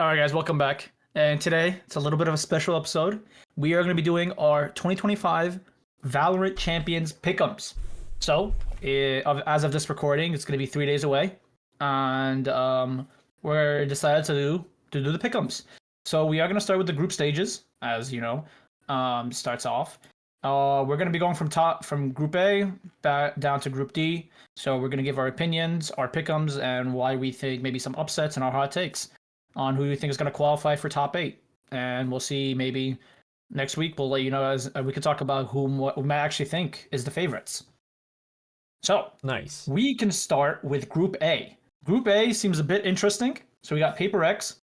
All right, guys, welcome back. And today, it's a little bit of a special episode. We are going to be doing our 2025 Valorant Champions Pickems. So, as of this recording, it's going to be 3 days away, and we're decided to do the Pickems. So we are going to start with the group stages, as you know, starts off. We're going to be going from Group A back down to Group D. So we're going to give our opinions, our Pickems, and why we think maybe some upsets and our hot takes on who you think is going to qualify for top 8. And we'll see maybe next week. We'll let you know as we can talk about who we might actually think is the favorites. So Nice. we can start with Group A. Group A seems a bit interesting. So we got Paper X,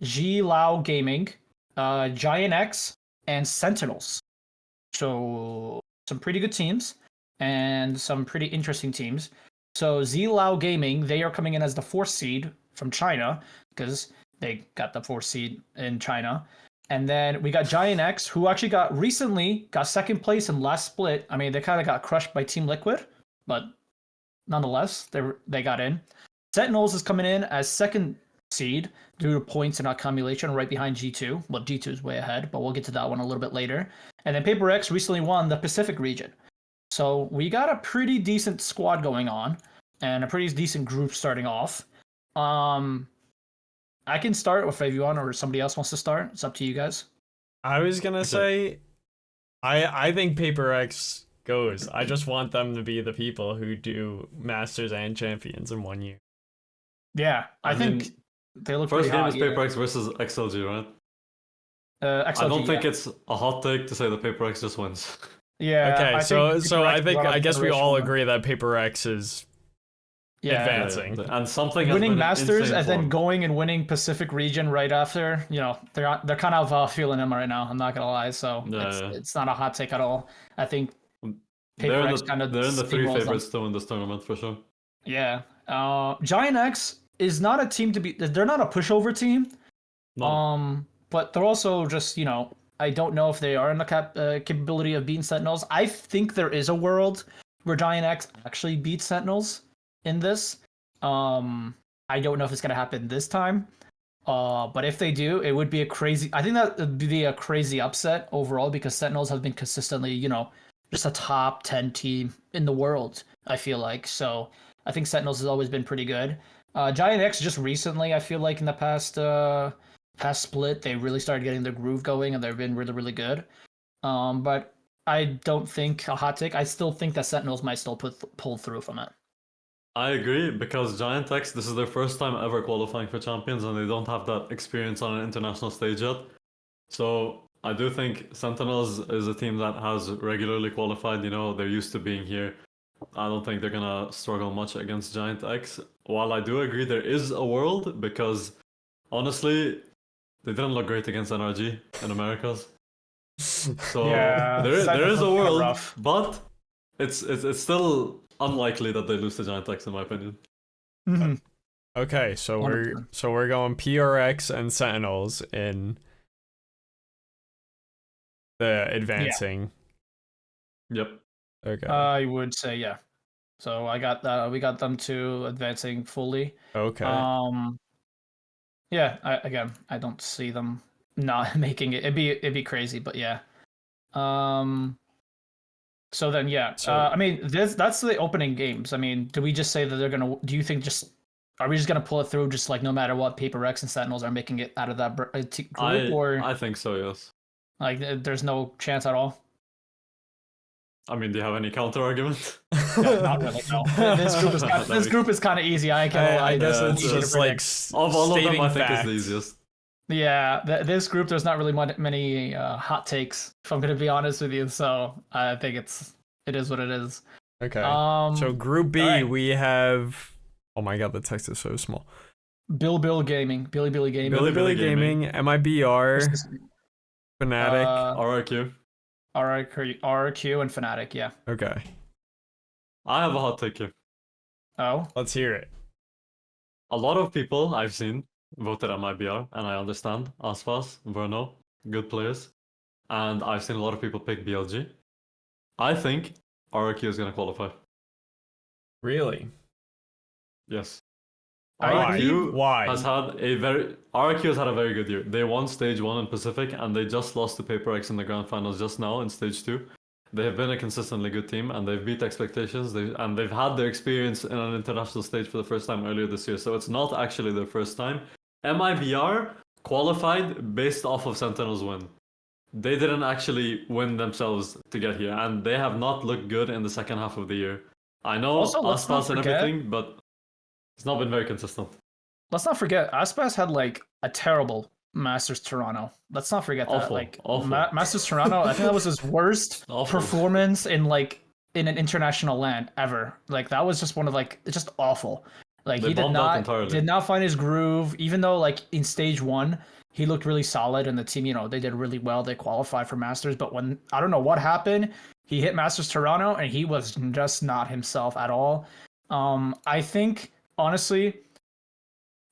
QOR Gaming, Giant X, and Sentinels. So some pretty good teams and some pretty interesting teams. So QOR Gaming, they are coming in as the 4th seed from China because they got the 4th seed in China. And then we got Giant X, who actually got 2nd place in last split. I mean, they kind of got crushed by Team Liquid, but nonetheless, they got in. Sentinels is coming in as 2nd seed due to points and accumulation, right behind G2. Well, G2 is way ahead, but we'll get to that one a little bit later. And then Paper X recently won the Pacific region. So we got a pretty decent squad going on and a pretty decent group starting off. I can start if you want, or somebody else wants to start. It's up to you guys. I was gonna say, I think Paper X goes. I just want them to be the people who do Masters and Champions in 1 year. Yeah, I think they look first pretty game hot, is Paper X versus XLG, right? XLG, I don't think it's a hot take to say that Paper X just wins. Yeah. Okay, I guess we all generational agree that Paper X is advancing. And something winning Masters and then going and winning Pacific region right after. You know, they're kind of feeling him right now. I'm not gonna lie. So it's not a hot take at all. I think they're in the 3 favorites to win this tournament for sure. Yeah. Giant X is not a team to be. They're not a pushover team. No. But they're also just, you know, I don't know if they are in the capability of beating Sentinels. I think there is a world where Giant X actually beats Sentinels in this. I don't know if it's gonna happen this time. But if they do, it would be I think that would be a crazy upset overall because Sentinels have been consistently, you know, just a top 10 team in the world, I feel like. So I think Sentinels has always been pretty good. Giant X just recently, I feel like in the past split, they really started getting their groove going and they've been really, really good. But I don't think a hot take. I still think that Sentinels might still pull through from it. I agree because Giant X, this is their first time ever qualifying for Champions and they don't have that experience on an international stage yet. So I do think Sentinels is a team that has regularly qualified, you know, they're used to being here. I don't think they're gonna struggle much against Giant X. While I do agree there is a world because honestly, they didn't look great against NRG in Americas. So Yeah, there is a world, rough. but it's still unlikely that they lose to Giant X in my opinion. Mm-hmm. Okay, so we're going PRX and Sentinels in the advancing. Yeah. Yep. Okay. I would say yeah. So we got them to advancing fully. Okay. Yeah. I don't see them not making it. It'd be crazy, but yeah. So then yeah. I mean that's the opening games. I mean, do we just say that they're gonna? Do you think are we just gonna pull it through just like no matter what Paper X and Sentinels are making it out of that group or I think so, yes. Like there's no chance at all. I mean, do you have any counter argument? Yeah, not really. No. This group is kind of easy. I guess it's just like of all of them, I think facts. it's the easiest. Yeah, this group there's not really many hot takes. If I'm gonna be honest with you, so I think it is what it is. Okay. So Group B, right. We have. Oh my God, the text is so small. Billy Gaming, Billy Gaming, MIBR, Fnatic, RRQ, and Fnatic. Yeah. Okay. I have a hot take here. Oh. Let's hear it. A lot of people I've seen voted MIBR, and I understand. Aspas, Verno, good players. And I've seen a lot of people pick BLG. I think RRQ is going to qualify. Really? Yes. RRQ Why? has had a RRQ has had a very good year. They won stage 1 in Pacific and they just lost to Paper X in the grand finals just now in stage 2. They have been a consistently good team and they've beat expectations. They've had their experience in an international stage for the first time earlier this year, so it's not actually their first time. MIBR qualified based off of Sentinel's win. They didn't actually win themselves to get here, and they have not looked good in the second half of the year. I know Also, let's not Aspas and forget- everything, but it's not been very consistent. Let's not forget, Aspas had like a terrible Masters Toronto. Let's not forget that. Awful, Like awful. Masters Toronto, I think that was his worst Awful. performance in an international land ever. Like that was just one of it's just awful. Like They he did bombed out not entirely. find his groove, even though like in stage 1 he looked really solid and the team, they did really well. They qualified for Masters, but when I don't know what happened, he hit Masters Toronto and he was just not himself at all. I think honestly,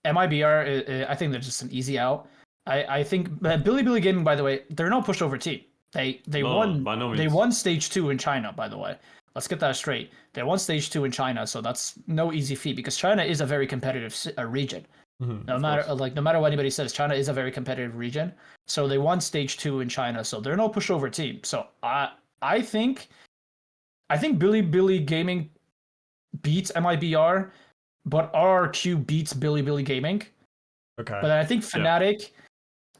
MIBR, I think they're just an easy out. I think Billy Gaming, by the way, they're no pushover team. They No, won by no they means. won stage 2 in China, by the way. Let's get that straight. They won stage 2 in China, so that's no easy feat because China is a very competitive region. No matter what anybody says, China is a very competitive region. So they won stage 2 in China, so they're no pushover team. So I think Billy Gaming beats MIBR, but RRQ beats Billy Gaming. Okay. But I think Fnatic,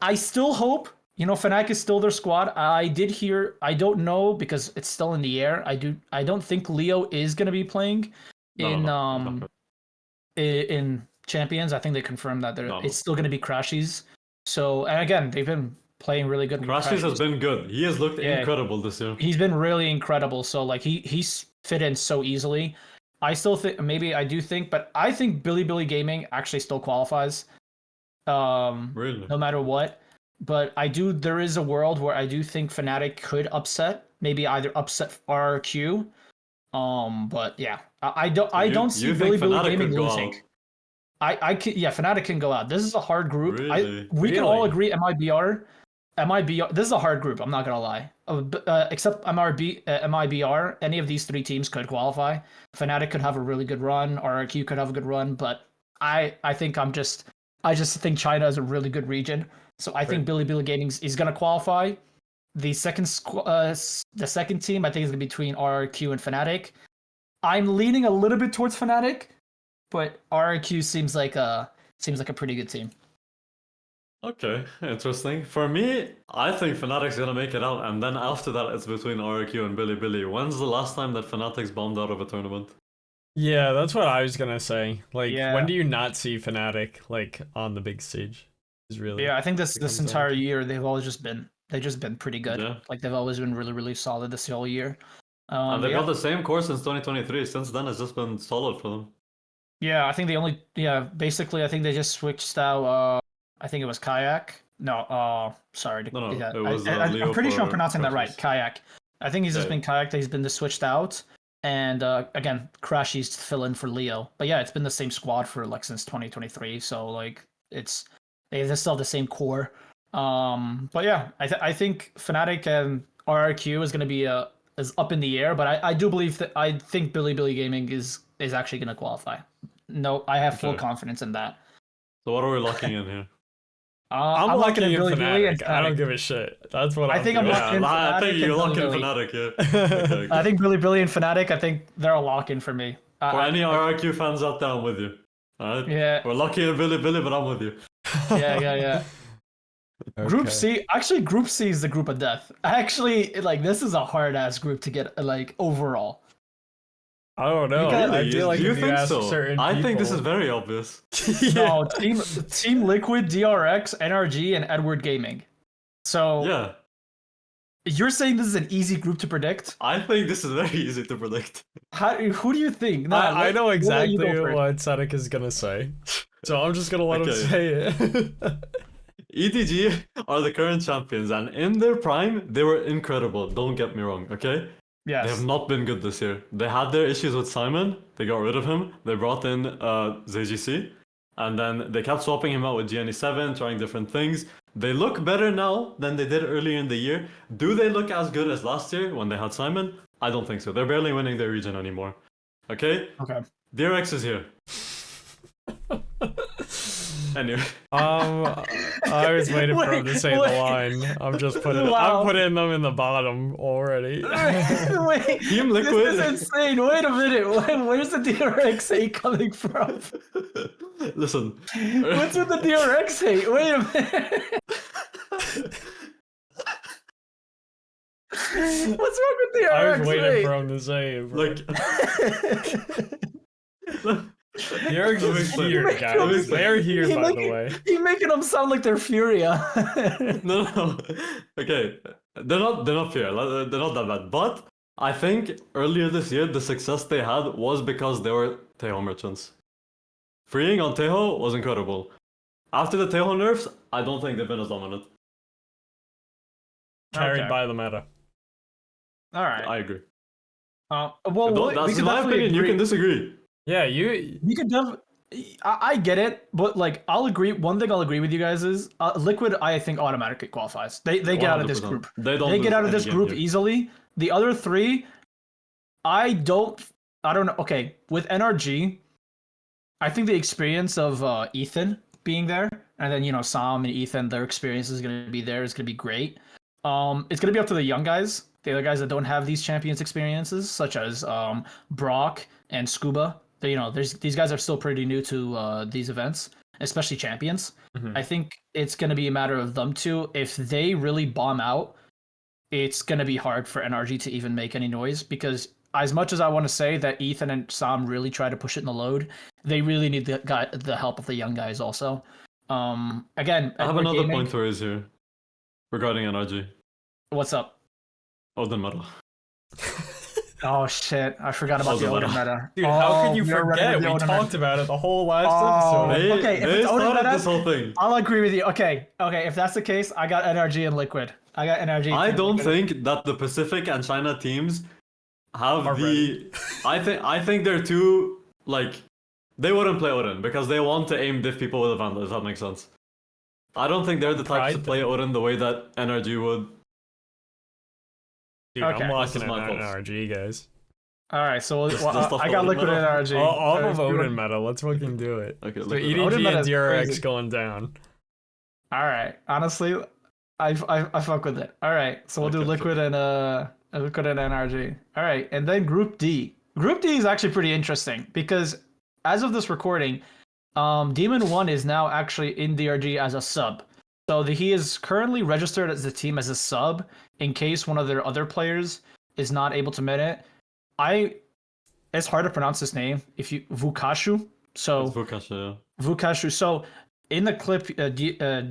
I still hope, Fnatic is still their squad. I did hear, I don't know because it's still in the air. I don't think Leo is going to be playing in Champions. I think they confirmed that it's still going to be Crashies. So, and again, they've been playing really good. Crashies has been good. He has looked incredible this year. He's been really incredible. So like he's fit in so easily. I still think but I think Billy Gaming actually still qualifies. Really? No matter what. But there is a world where I do think Fnatic could maybe either upset RRQ. But yeah, I don't see Billy Gaming losing. Fnatic can go out. This is a hard group. Really? We can all agree MIBR. This is a hard group. I'm not gonna lie. Except MIBR, any of these 3 teams could qualify. Fnatic could have a really good run. RRQ could have a good run. But I just think China is a really good region. So I think Billy Gaming is gonna qualify. The second team I think is gonna be between RRQ and Fnatic. I'm leaning a little bit towards Fnatic, but RRQ seems like a pretty good team. Okay, interesting. For me, I think Fnatic's gonna make it out, and then after that, it's between RRQ and Billy. When's the last time that Fnatic's bombed out of a tournament? Yeah, that's what I was gonna say. Like, Yeah. when do you not see Fnatic on the big stage? Is really Yeah, I think this comes entire year they've just been pretty good. Yeah. Like they've always been really, really solid this whole year. And they've yeah. got the same course since 2023. Since then, it's just been solid for them. Yeah, I think basically I think they just switched out I think it was Kayak. No, sorry. No, yeah, it was I'm Leo pretty sure I'm for pronouncing that right. Crashies. Kayak. I think he's just Yeah. been Kayak that he's been switched out. And again, Crashies to fill in for Leo. But yeah, it's been the same squad for since 2023. So they still have the same core. But yeah, I think Fnatic and RRQ is going to be is up in the air. But I do believe that I think Billy Gaming is actually going to qualify. No, I have full Okay. confidence in that. So what are we locking in here? I'm locking in Billy and Fnatic. I don't give a shit. That's what I think I'm doing. locking in I think Fnatic you and lock in Billy. Fnatic, yeah. Okay. I think Billy and Fnatic. I think they're a lock in for me. For any RRQ fans out there, I'm with you. Alright? Yeah, We're locking in Billy, but I'm with you. yeah. Group Okay. C, actually, Group C is the group of death. Actually, this is a hard ass group to get overall. I don't know. Because- I feel like Do you if think ask so? certain I think this is people- very obvious. No, Team Liquid, DRX, NRG, and Edward Gaming. So Yeah, you're saying this is an easy group to predict? I think this is very easy to predict. Who do you think? I know exactly you go first. what Sadek is gonna say, so I'm just gonna let him Okay. say it. EDG are the current champions, and in their prime, they were incredible. Don't get me wrong, okay? They Yes. have not been good this year. They had their issues with Simon. They got rid of him. They brought in ZGC. And then they kept swapping him out with GNE7, trying different things. They look better now than they did earlier in the year. Do they look as good as last year when they had Simon? I don't think so. They're barely winning their region anymore. Okay? Okay. DRX is here. Anyway, I was waiting for him to say the line. I'm just putting. Wow. I'm putting them in the bottom already. Wait, Team this Liquid. is insane. Wait a minute. Where's the DRX hate coming from? Listen. What's with the DRX hate? Wait a minute. What's wrong with DRX I was waiting hate? for him to say it. Bro. Look. Derek's is here, Make guys. him- They're here, He by the making- way. He making them sound like they're Furia. No. Okay, they're not fair. They're not that bad. But I think earlier this year, the success they had was because they were Tejo merchants. Freeing on Tejo was incredible. After the Tejo nerfs, I don't think they've been as dominant. Carried Okay. by the meta. All right. I agree. Well, we That's can my definitely opinion. You agree. can disagree. Yeah, you. We could I get it, but like I'll agree. One thing I'll agree with you guys is Liquid. I think automatically qualifies. They get out of this 100%. group. They don't. They get lose out of any this game group here. easily. The other three, I don't know. Okay, with NRG, I think the experience of Ethan being there, and then Sam and Ethan, their experience is gonna be there. Is gonna be great. It's gonna be up to the young guys, the other guys that don't have these champions experiences, such as Brock and Scuba. These guys are still pretty new to these events, especially champions. Mhm. I think it's gonna be a matter of them two. If they really bomb out, it's gonna be hard for NRG to even make any noise, because as much as I want to say that Ethan and Sam really try to push it in the load, they really need the help of the young guys also. Again, I have Edward another Gaming, point to raise here regarding NRG. What's up? Odin meta. Oh shit! I forgot about the Odin Odin meta. meta. Dude, how could you we are running forget? with the We Odin talked meta. about it the whole last Oh. episode. They, Okay, if they it's Odin started meta- this whole thing. I'll agree with you. Okay. If that's the case, I got NRG and Liquid. I got NRG. I and don't Liquid. think that the Pacific and China teams have Are the. I think they're too like. They wouldn't play Odin because they want to aim diff people with a Vandal. If that makes sense. I don't think they're the types to Pride play Odin the way that NRG would. Dude, Okay. I'm locking This is in my on fault. NRG, guys. All right. So Just off I the got Odin Liquid and meta? NRG. Off of So if you Odin want- meta, let's fucking do it. Okay, So look. EDG Odin meta and is DRX crazy. going down. All right. Honestly, I fuck with it. All right. So we'll do Okay, Liquid and NRG. All right. And then Group D. Group D is actually pretty interesting because as of this recording, Demon 1 is now actually in DRG as a sub. So he is currently registered as the team as a sub in case one of their other players is not able to min it. It's hard to pronounce this name. Vukashu. So It's Vukasha, yeah. Vukashu. So in the clip,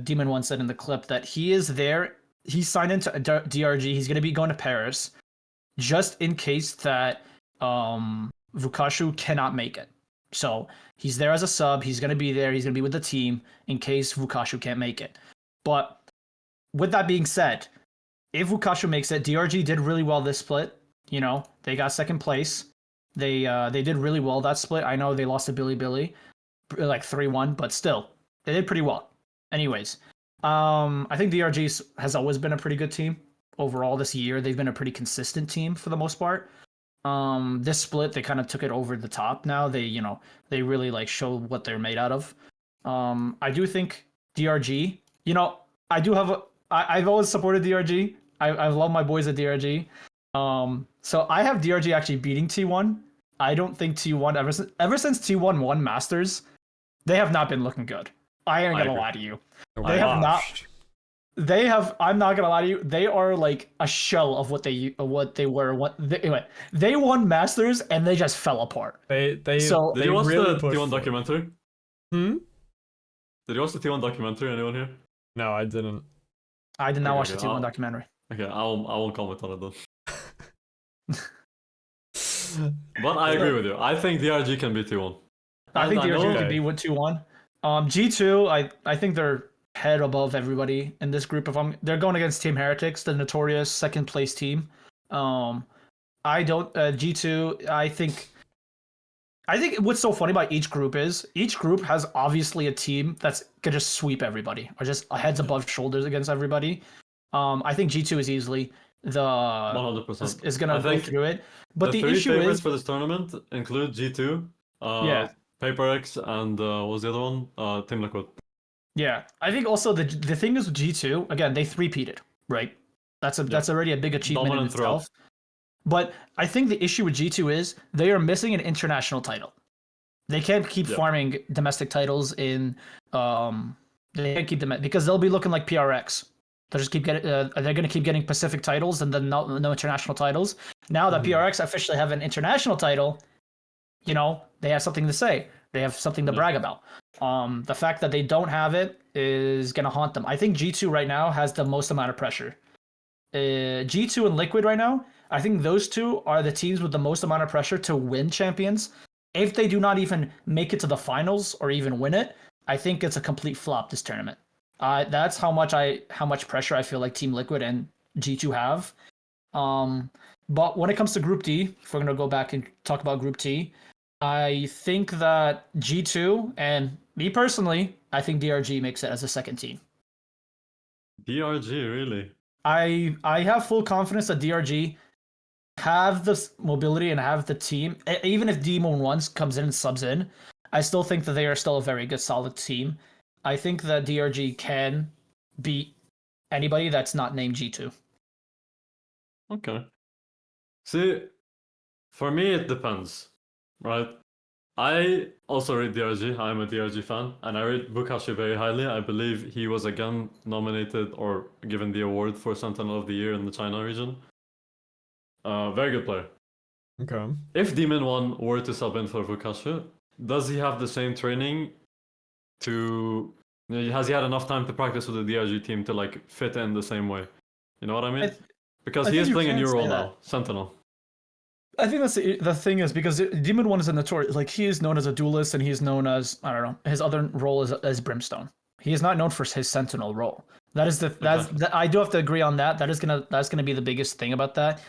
Demon One said in the clip that he is there. He signed into DRG. He's going to be going to Paris, just in case that Vukashu cannot make it. So he's there as a sub. He's going to be there. He's going to be with the team in case Vukashu can't make it. But with that being said, if Vukashu makes it, DRG did really well this split. They got second place. They did really well that split. I know they lost to Billy like 3-1, but still they did pretty well. Anyways, I think DRG has always been a pretty good team overall this year. They've been a pretty consistent team for the most part. This split they kind of took it over the top. Now they really like show what they're made out of. I do think DRG. I've always supported DRG. I love my boys at DRG. So I have DRG actually beating T1. I don't think T1 ever since T1 won Masters, they have not been looking good. I ain't gonna agree. lie to you. They have not- I'm not gonna lie to you. They are like a shell of what they were. Anyway, they won Masters and they just fell apart. They So- Did they you watch really the pushed T1 for it. documentary? Hmm? Did you watch the T1 documentary? Anyone here? No, I didn't. I did not Okay, watch the okay, T1 documentary. Okay, I won't comment on it then. But I agree with you. I think DRG can be T1. I think And DRG know- could be with 2-1. G2, I think they're head above everybody in this group. They're going against Team Heretics, the notorious second place team. I don't G2. I think what's so funny about each group is each group has obviously a team that's gonna just sweep everybody or just heads above shoulders against everybody. I think G2 is easily the 100%. is gonna I go think through it. But the three issue favorites is for this tournament include G2, Yeah. PaperX, and what was the other one? Team Liquid. Yeah, I think also the thing is with G2, again, they three-peated, right? That's already a big achievement Dominant in itself. But I think the issue with G2 is they are missing an international title. They can't keep farming domestic titles in they can't keep them because they'll be looking like PRX. They'll just keep getting they're going to keep getting Pacific titles and then no international titles. Now that PRX officially have an international title, you know, they have something to say. They have something to brag about. The fact that they don't have it is going to haunt them. I think G2 right now has the most amount of pressure. G2 and Liquid right now, I think those two are the teams with the most amount of pressure to win champions. If they do not even make it to the finals or even win it, I think it's a complete flop this tournament. That's how much pressure I feel like Team Liquid and G2 have. But when it comes to Group D, if we're gonna go back and talk about Group T, I think that G2 and me personally, I think DRG makes it as a second team. DRG, really? I have full confidence that DRG have the mobility and have the team. Even if Demon Ones comes in and subs in, I still think that they are still a very good, solid team. I think that DRG can beat anybody that's not named G2. Okay. See, for me, it depends, right? I also read DRG. I'm a DRG fan, and I rate Bukashi very highly. I believe he was again nominated or given the award for Sentinel of the Year in the China region. Very good player. Okay. If Demon One were to sub in for Bukashi, does he have the same training to... Has he had enough time to practice with the DRG team to like fit in the same way? You know what I mean? Because he is playing a new role now, Sentinel. I think that's the thing is because Demon One is a notorious, like he is known as a duelist and he's known as, I don't know, his other role is as Brimstone. He is not known for his Sentinel role. That is I do have to agree on that. That's gonna be the biggest thing about that.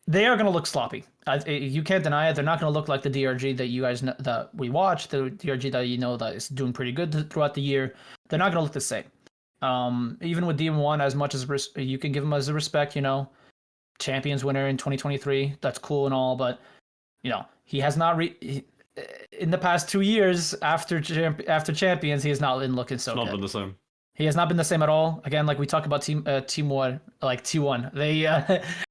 They are gonna look sloppy. You can't deny it. They're not gonna look like the DRG that you guys know, that we watch, the DRG that you know that is doing pretty good throughout the year. They're not gonna look the same. Even with Demon One, as much as you can give him as a respect, you know. Champions winner in 2023, that's cool and all, but you know he has not in the past 2 years after champions he has not been looking so good. Not been the same. He has not been the same at all. Again, like we talk about team one, like T1,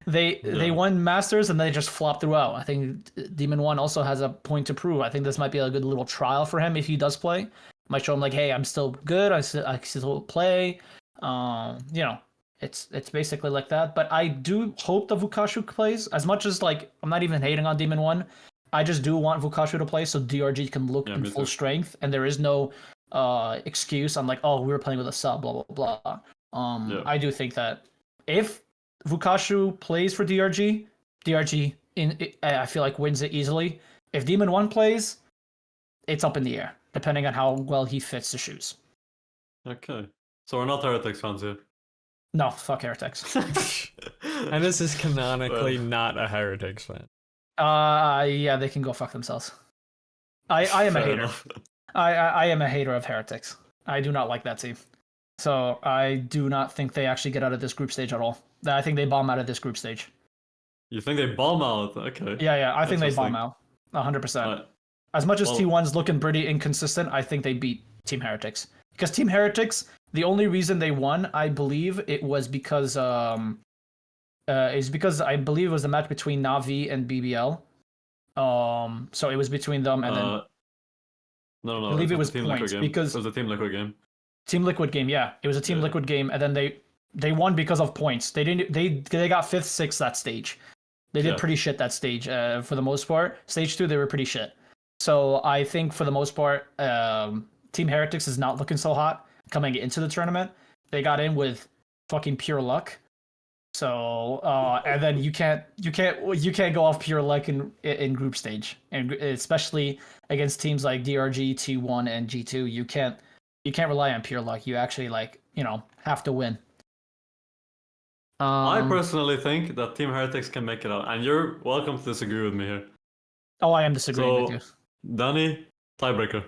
they won Masters and they just flopped throughout. I think Demon One also has a point to prove. I think this might be a good little trial for him if he does play. Might show him like, hey, I'm still good. I still play. You know. It's basically like that, but I do hope that Vukashu plays. As much as like I'm not even hating on Demon One, I just do want Vukashu to play so DRG can look in full strength, and there is no excuse. I'm like, oh, we were playing with a sub, blah blah blah. I do think that if Vukashu plays for DRG, I feel like wins it easily. If Demon One plays, it's up in the air depending on how well he fits the shoes. Okay, so we're not Heretics fans here. No, fuck Heretics. And this is canonically not a Heretics fan. Yeah, they can go fuck themselves. I am a hater. I am a hater of Heretics. I do not like that team. So I do not think they actually get out of this group stage at all. I think they bomb out of this group stage. You think they bomb out? Okay. Yeah, I think they bomb out. 100%. As much as T1's looking pretty inconsistent, I think they beat Team Heretics. Because Team Heretics, the only reason they won, I believe, it was because I believe it was the match between Navi and BBL. So it was between them and then. No. I believe it was points because it was a Team Liquid game. Team Liquid game, yeah, it was a Team Liquid game, and then they won because of points. They didn't. They got 5th, 6th that stage. They did pretty shit that stage. For the most part, stage 2 they were pretty shit. So I think for the most part, Team Heretics is not looking so hot coming into the tournament. They got in with fucking pure luck. So and then you can't go off pure luck in group stage, and especially against teams like DRG, T1, and G2. You can't rely on pure luck. You actually have to win. I personally think that Team Heretics can make it out, and you're welcome to disagree with me here. Oh, I am disagreeing with you. Danny, tiebreaker.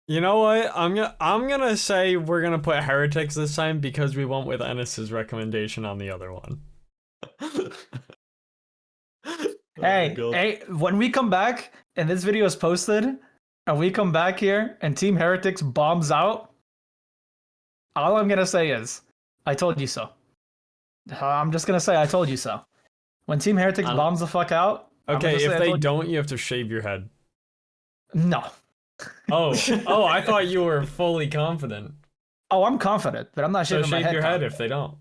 You know what? I'm gonna say we're gonna put Heretics this time because we went with Ennis's recommendation on the other one. Hey, when we come back and this video is posted, and we come back here and Team Heretics bombs out, All I'm gonna say is, I told you so. I'm just gonna say I told you so. When Team Heretics I'm- bombs the fuck out. I'm gonna Okay, just say if I they told you. don't, you have to shave your head. No. Oh, oh, I thought you were fully confident. Oh, I'm confident, but I'm not So shaving my shave head. your head confident. if they don't.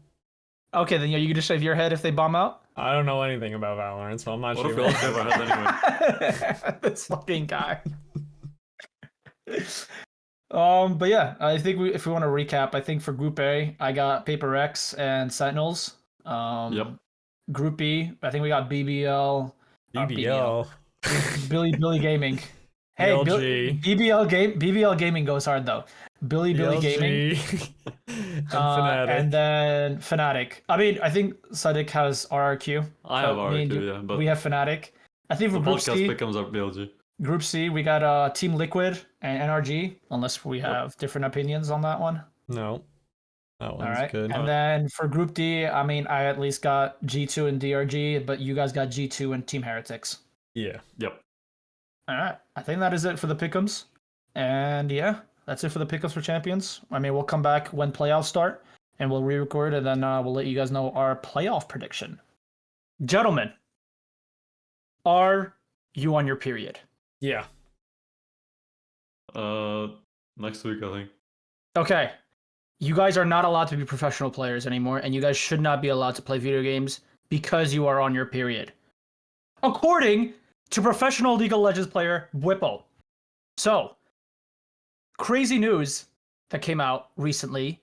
Okay, then you just shave your head if they bomb out. I don't know anything about Valorant, so I'm not What if shaving we all my shave head. our heads anyway? This fucking guy. But yeah, I think if we want to recap, I think for Group A, I got Paper X and Sentinels. Yep. Group B, I think we got BBL, BBL. Billy Gaming. Hey, BLG. BBL Gaming goes hard though. Billy Gaming, BLG. and Fnatic. and then Fnatic. I mean, I think Sadiq has RRQ. I have Me and RQ, you- yeah, but we have Fnatic. I think for the Group podcast C, becomes our BLG. Group C, we got Team Liquid and NRG, unless we have different opinions on that one. No. That one's All right. good. And then for Group D, I mean, I at least got G2 and DRG, but you guys got G2 and Team Heretics. Yeah. Yep. All right. I think that is it for the pick'ems. And yeah, that's it for the pick'ems for champions. I mean, we'll come back when playoffs start and we'll re-record and then we'll let you guys know our playoff prediction. Gentlemen, are you on your period? Yeah. Next week, I think. Okay. You guys are not allowed to be professional players anymore, and you guys should not be allowed to play video games because you are on your period. According to professional League of Legends player Whipple. So, crazy news that came out recently.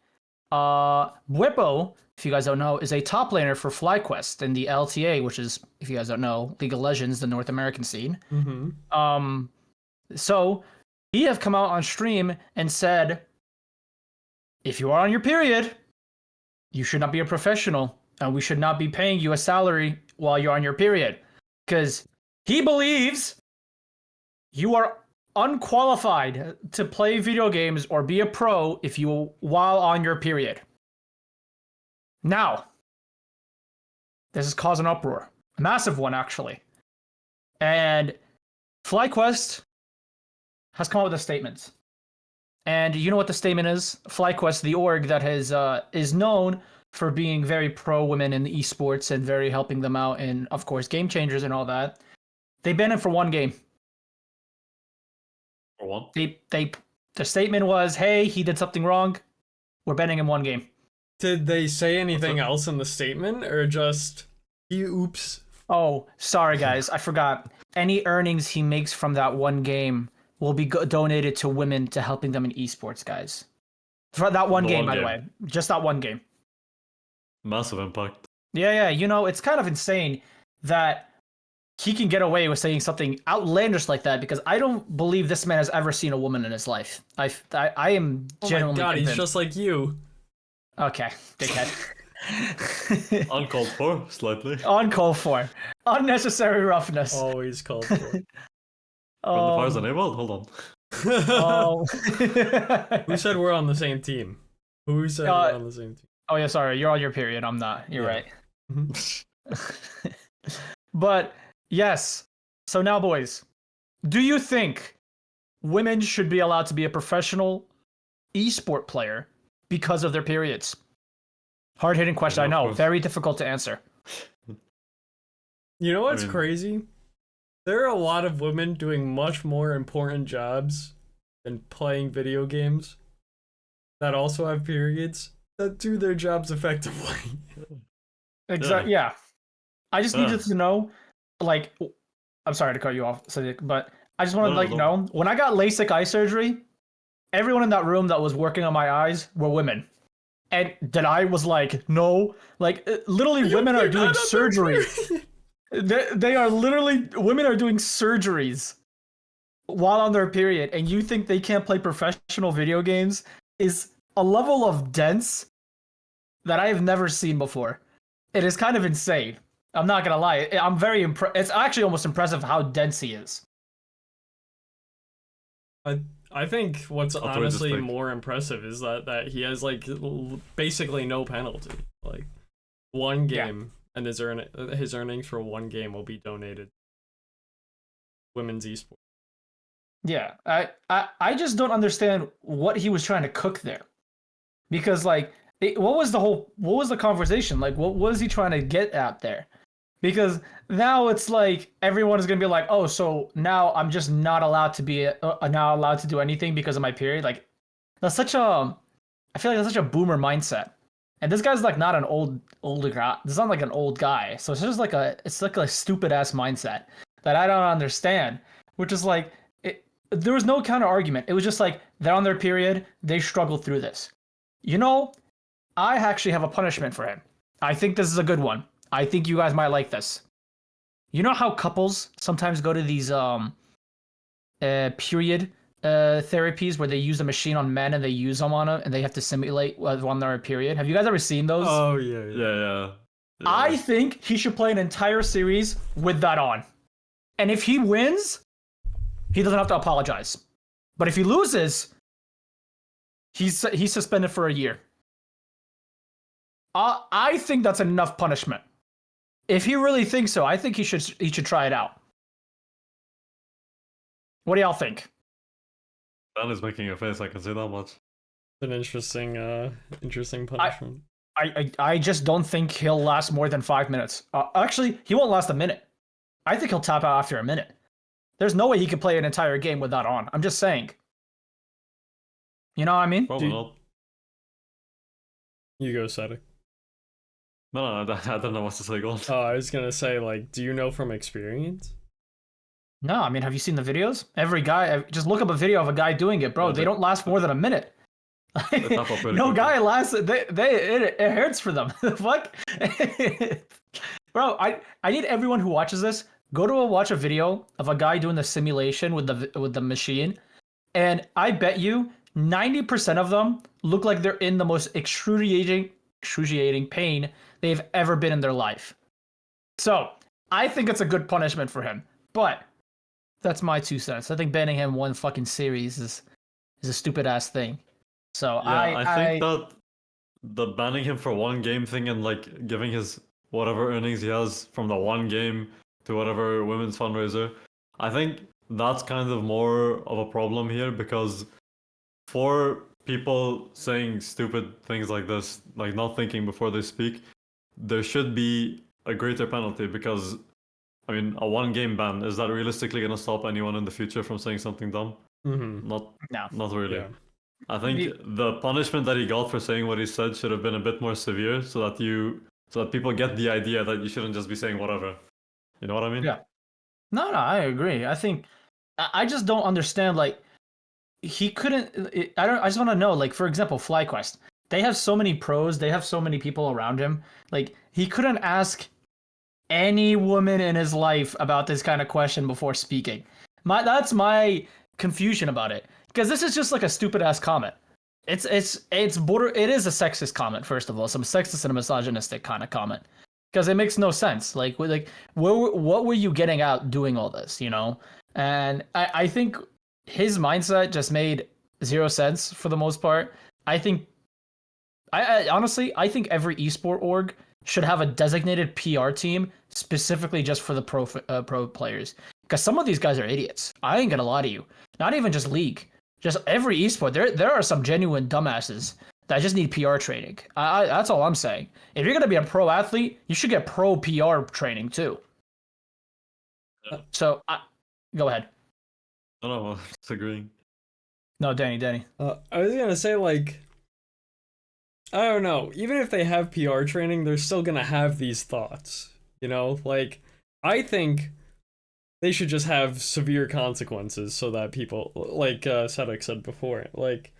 Whippo, if you guys don't know, is a top laner for FlyQuest in the LTA, which is, if you guys don't know, League of Legends, the North American scene. Mm-hmm. So he have come out on stream and said, if you are on your period, you should not be a professional, and we should not be paying you a salary while you're on your period, because he believes you are unqualified to play video games or be a pro if you while on your period. Now, this has caused an uproar, a massive one actually, and FlyQuest has come out with a statement. And you know what the statement is? FlyQuest, the org that is known for being very pro women in esports and very helping them out in, of course, game changers and all that. They banned him for one game. For one. The statement was, hey, he did something wrong. We're banning him one game. Did they say anything else in the statement, or just oops? Oh, sorry guys, I forgot. Any earnings he makes from that one game will be donated to women to helping them in esports, guys. For that one game, by the way. Just that one game. Massive impact. Yeah, you know, it's kind of insane that he can get away with saying something outlandish like that, because I don't believe this man has ever seen a woman in his life. I am genuinely Oh my god, convinced. he's just like you. Okay, dickhead. Uncalled for, slightly. Uncalled for. Unnecessary roughness. Always called for. When the fire's enabled, hold on. Oh. Who said we're on the same team? Who said we're on the same team? Oh yeah, sorry, you're on your period. I'm not. You're Yeah. right. But yes. So now, boys, do you think women should be allowed to be a professional esport player because of their periods? Hard-hitting question, I Yeah, of know. course. Very difficult to answer. You know what's mean- crazy? There are a lot of women doing much more important jobs than playing video games that also have periods that do their jobs effectively. Exactly. Yeah. I just needed Yeah. to know, like, I'm sorry to cut you off, Sadiq, but I just want to No, let you know, when I got LASIK eye surgery, everyone in that room that was working on my eyes were women. And that I was like, no, like, literally women are doing surgery. They are literally, women are doing surgeries while on their period, and you think they can't play professional video games is a level of dense that I have never seen before. It is kind of insane. I'm not gonna lie. I'm very impressed. It's actually almost impressive how dense he is. I think what's I'll throw it honestly this way. more impressive is that he has like basically no penalty. Like one Yeah. game, and his earnings for one game will be donated. Women's esports. Yeah, I just don't understand what he was trying to cook there. because like what was the conversation? Like what was he trying to get at there? Because now it's like everyone is gonna be like, oh, so now I'm just not allowed to be not allowed to do anything because of my period. Like that's such a, I feel like that's such a boomer mindset. And this guy's like not an older guy. This is not like an old guy. So it's just like a stupid ass mindset that I don't understand. Which is like there was no counter argument. It was just like they're on their period. They struggle through this. You know, I actually have a punishment for him. I think this is a good one. I think you guys might like this. You know how couples sometimes go to these period therapies where they use the machine on men and they use them on it and they have to simulate when they're a period. Have you guys ever seen those? Oh yeah. Yeah. I think he should play an entire series with that on. And if he wins, he doesn't have to apologize. But if he loses, he's suspended for a year. I think that's enough punishment. If he really thinks so, I think he should try it out. What do y'all think? Dan is making a face. I can say that much. An interesting punishment. I just don't think he'll last more than 5 minutes. Actually, he won't last a minute. I think he'll tap out after a minute. There's no way he could play an entire game with that on. I'm just saying. You know what I mean? Probably not. You go, Sadek. No, I don't know what to say. Go on. Oh, I was gonna say, like, do you know from experience? No, I mean, have you seen the videos? Every guy, just look up a video of a guy doing it, bro. Yeah, they don't last more than a minute. No guy lasts. It hurts for them. The fuck, bro. I need everyone who watches this go to watch a video of a guy doing the simulation with the machine, and I bet you 90% of them look like they're in the most excruciating pain they've ever been in their life. So I think it's a good punishment for him, but that's my 2 cents. I think banning him one fucking series is a stupid ass thing. So yeah, I think that the banning him for one game thing and like giving his whatever earnings he has from the one game to whatever women's fundraiser, I think that's kind of more of a problem here, because for people saying stupid things like this, like not thinking before they speak, there should be a greater penalty, because I mean, a one game ban, is that realistically going to stop anyone in the future from saying something dumb? Mm-hmm. Not really. Yeah. I think the punishment that he got for saying what he said should have been a bit more severe, so that people get the idea that you shouldn't just be saying whatever. You know what I mean? Yeah. No, I agree. I think I just don't understand. Like, he couldn't. I just want to know. Like, for example, FlyQuest. They have so many pros. They have so many people around him. Like, he couldn't ask any woman in his life about this kind of question before speaking. That's my confusion about it, because this is just like a stupid ass comment. It is a sexist comment, first of all, some sexist and misogynistic kind of comment, because it makes no sense. Like what were you getting out doing all this, you know? And I think his mindset just made zero sense for the most part. I honestly think every esport org should have a designated PR team specifically just for the pro players, because some of these guys are idiots. I ain't gonna lie to you. Not even just League, just every esport. There are some genuine dumbasses that just need PR training. That's all I'm saying. If you're gonna be a pro athlete, you should get pro PR training too. So go ahead. No, I'm disagreeing. No, Danny. I was gonna say, like, I don't know. Even if they have PR training, they're still gonna have these thoughts. You know, like, I think they should just have severe consequences so that people, like Sadek said before, like,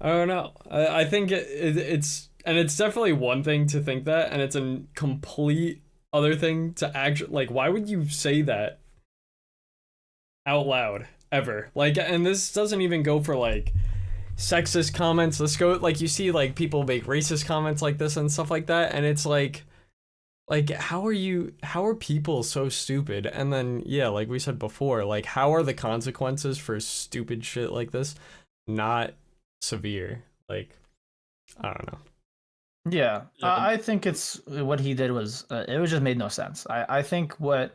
I don't know. I think it's definitely one thing to think that, and it's a complete other thing to actually, like, why would you say that out loud ever? Like, and this doesn't even go for like sexist comments. Let's go, like, you see like people make racist comments like this and stuff like that, and it's like how are people so stupid? And then yeah, like we said before, like, how are the consequences for stupid shit like this not severe? Like, I don't know. Yeah, I think it's what he did was it just made no sense. I think what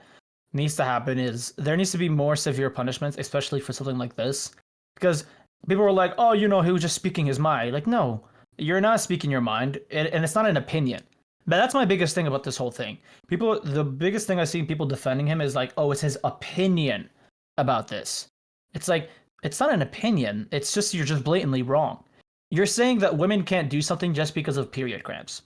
needs to happen is there needs to be more severe punishments, especially for something like this, because people were like, oh, you know, he was just speaking his mind. Like, no, you're not speaking your mind, and it's not an opinion. But that's my biggest thing about this whole thing. The biggest thing I've seen people defending him is like, oh, it's his opinion about this. It's like, it's not an opinion. It's just, you're just blatantly wrong. You're saying that women can't do something just because of period cramps,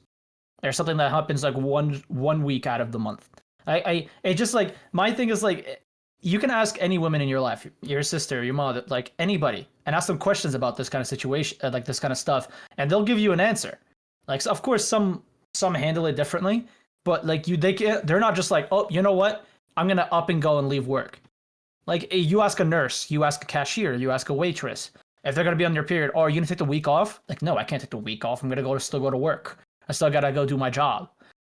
or something that happens like one week out of the month. It just like, my thing is like, you can ask any woman in your life, your sister, your mother, like anybody, and ask them questions about this kind of situation, like this kind of stuff, and they'll give you an answer. Like, so of course, some handle it differently, but like they're not just like, oh, you know what, I'm gonna up and go and leave work. Like, you ask a nurse, you ask a cashier, you ask a waitress, if they're gonna be on their period, oh, are you gonna take the week off? Like, no, I can't take the week off. I'm gonna still go to work. I still gotta go do my job.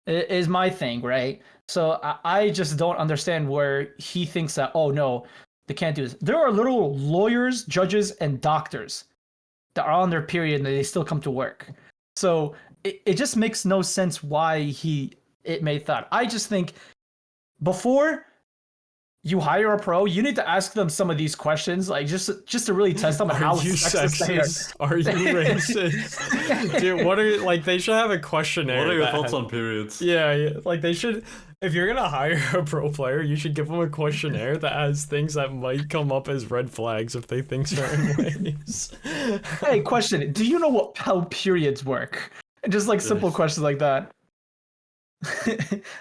It is my thing, right? So I just don't understand where he thinks that, oh no, they can't do this. There are little lawyers, judges, and doctors that are on their period and they still come to work. So it just makes no sense why it made that. I just think before you hire a pro, you need to ask them some of these questions, like just to really test them on how sexist they are. Are you racist? Dude, what are like, they should have a questionnaire. What are your thoughts on periods? Yeah, like they should, if you're gonna hire a pro player, you should give them a questionnaire that has things that might come up as red flags if they think certain ways. Hey, question, do you know how periods work? And just like simple questions like that.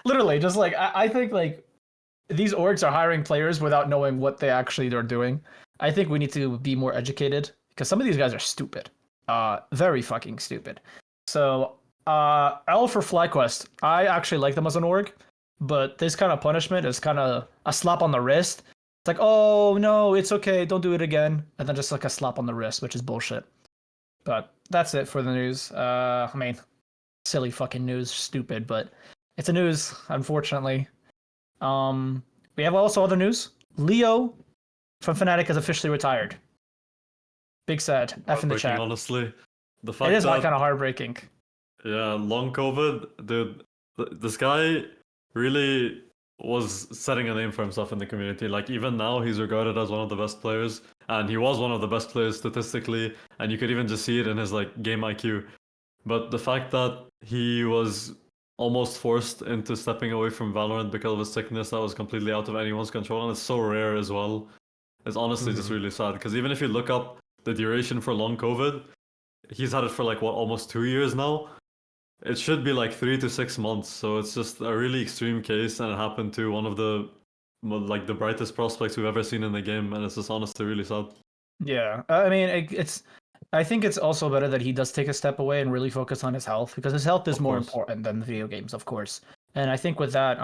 Literally, just like, I think like, these orgs are hiring players without knowing what they actually are doing. I think we need to be more educated, because some of these guys are stupid. Very fucking stupid. So, L for FlyQuest. I actually like them as an org, but this kind of punishment is kind of a slap on the wrist. It's like, oh no, it's okay, don't do it again. And then just like a slap on the wrist, which is bullshit. But that's it for the news. I mean, silly fucking news, stupid, but it's a news, unfortunately. We have also other news. Leo from Fnatic has officially retired. Big sad. F in the chat. Honestly, the fact it is that, kind of heartbreaking. Yeah, long COVID, dude. This guy really was setting a name for himself in the community. Like, even now, he's regarded as one of the best players, and he was one of the best players statistically, and you could even just see it in his like game IQ. But the fact that he was almost forced into stepping away from Valorant because of a sickness that was completely out of anyone's control, and it's so rare as well. It's honestly just really sad, because even if you look up the duration for long COVID, he's had it for like, what, almost 2 years now? It should be like 3 to 6 months, so it's just a really extreme case, and it happened to one of the like the brightest prospects we've ever seen in the game, and it's just honestly really sad. Yeah, I mean, I think it's also better that he does take a step away and really focus on his health, because his health is more important than the video games, of course. And I think with that,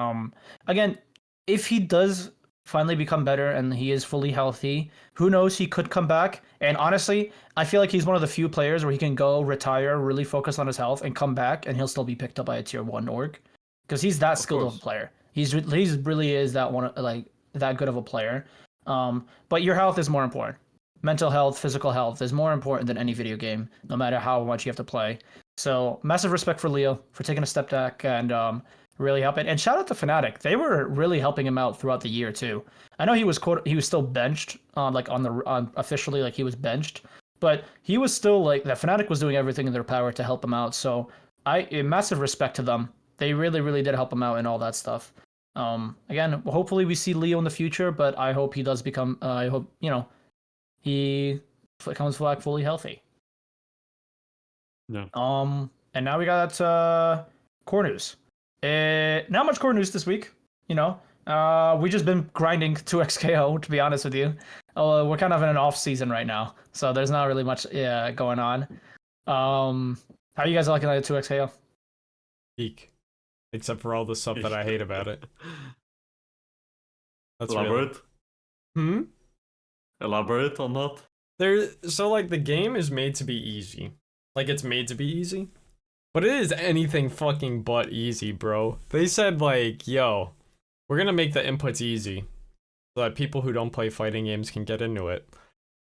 again, if he does finally become better and he is fully healthy, who knows, he could come back. And honestly, I feel like he's one of the few players where he can go, retire, really focus on his health, and come back, and he'll still be picked up by a tier 1 org, because he's that skilled of a player. He's really is that one, like that good of a player. But your health is more important. Mental health, physical health is more important than any video game, no matter how much you have to play. So massive respect for Leo for taking a step back and really helping. And shout out to Fnatic. They were really helping him out throughout the year too. I know he was still benched, like officially, like he was benched, but he was still like that. Fnatic was doing everything in their power to help him out. So massive respect to them. They really, really did help him out and all that stuff. Again, hopefully we see Leo in the future, but I hope he does become. I hope he comes back fully healthy. Yeah. And now we got core news. Not much core news this week. We just been grinding 2xKO, to be honest with you. We're kind of in an off season right now, so there's not really much going on. How are you guys liking the 2xKO? Peak. Except for all the stuff that I hate about it. That's Elaborate? Really... Elaborate on that? So like the game is made to be easy. Like it's made to be easy. But it is anything fucking but easy, bro. They said like, yo, we're gonna make the inputs easy so that people who don't play fighting games can get into it.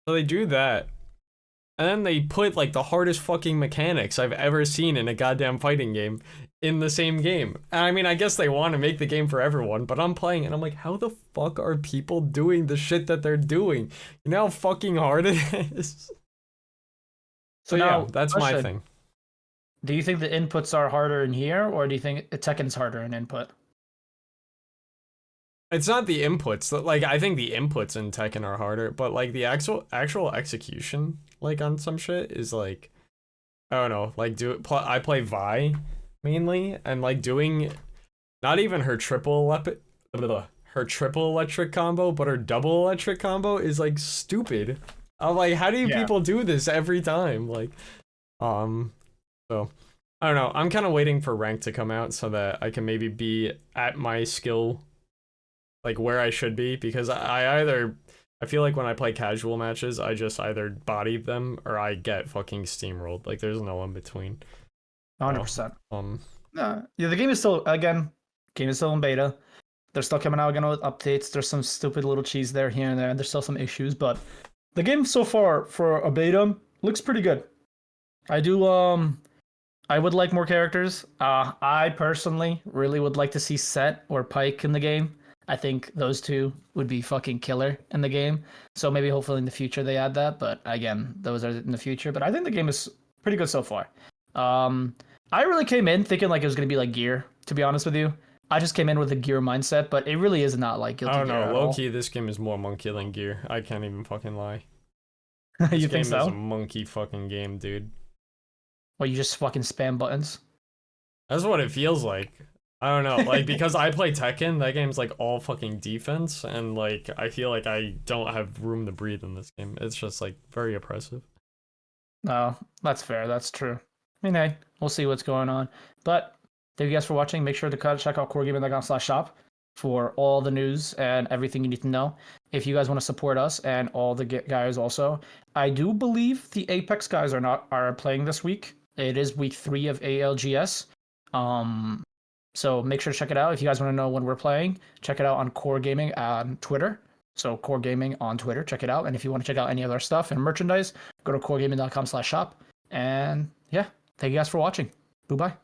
So they do that. And then they put like the hardest fucking mechanics I've ever seen in a goddamn fighting game in the same game. And I mean, I guess they want to make the game for everyone, but I'm playing and I'm like, how the fuck are people doing the shit that they're doing? You know how fucking hard it is? So yeah, that's my thing. Do you think the inputs are harder in here, or do you think Tekken's harder in input? It's not the inputs. Like, I think the inputs in Tekken are harder, but like the actual execution, like on some shit, is like, I don't know. Like, I play Vi mainly, and like doing not even her triple electric combo, but her double electric combo is like stupid. I'm like, how do you people do this every time? Like, so I don't know. I'm kind of waiting for rank to come out so that I can maybe be at my skill, like where I should be, because I feel like when I play casual matches, I just either body them or I get fucking steamrolled. Like, there's no in between. 100%. Yeah, the game is still in beta. They're still coming out again with updates. There's some stupid little cheese there, here and there. And there's still some issues, but the game so far for a beta looks pretty good. I would like more characters. I personally really would like to see Set or Pike in the game. I think those two would be fucking killer in the game. So maybe hopefully in the future they add that. But again, those are in the future. But I think the game is pretty good so far. I really came in thinking like it was going to be like Gear, to be honest with you. I just came in with a Gear mindset, but it really is not like Guilty Gear. I don't know, low-key, this game is more monkey than Gear. I can't even fucking lie. You think so? This game is a monkey fucking game, dude. Well, you just fucking spam buttons? That's what it feels like. I don't know, like, because I play Tekken, that game's like all fucking defense, and like, I feel like I don't have room to breathe in this game. It's just like very oppressive. No, that's fair, that's true. I mean, hey, we'll see what's going on. But thank you guys for watching. Make sure to check out QORgaming.com/shop for all the news and everything you need to know. If you guys want to support us and all the guys also, I do believe the Apex guys are playing this week. It is week 3 of ALGS. So make sure to check it out. If you guys want to know when we're playing, check it out on QOR Gaming on Twitter. So QOR Gaming on Twitter, check it out. And if you want to check out any other stuff and merchandise, go to QORgaming.com/shop. And yeah, thank you guys for watching. Bye-bye.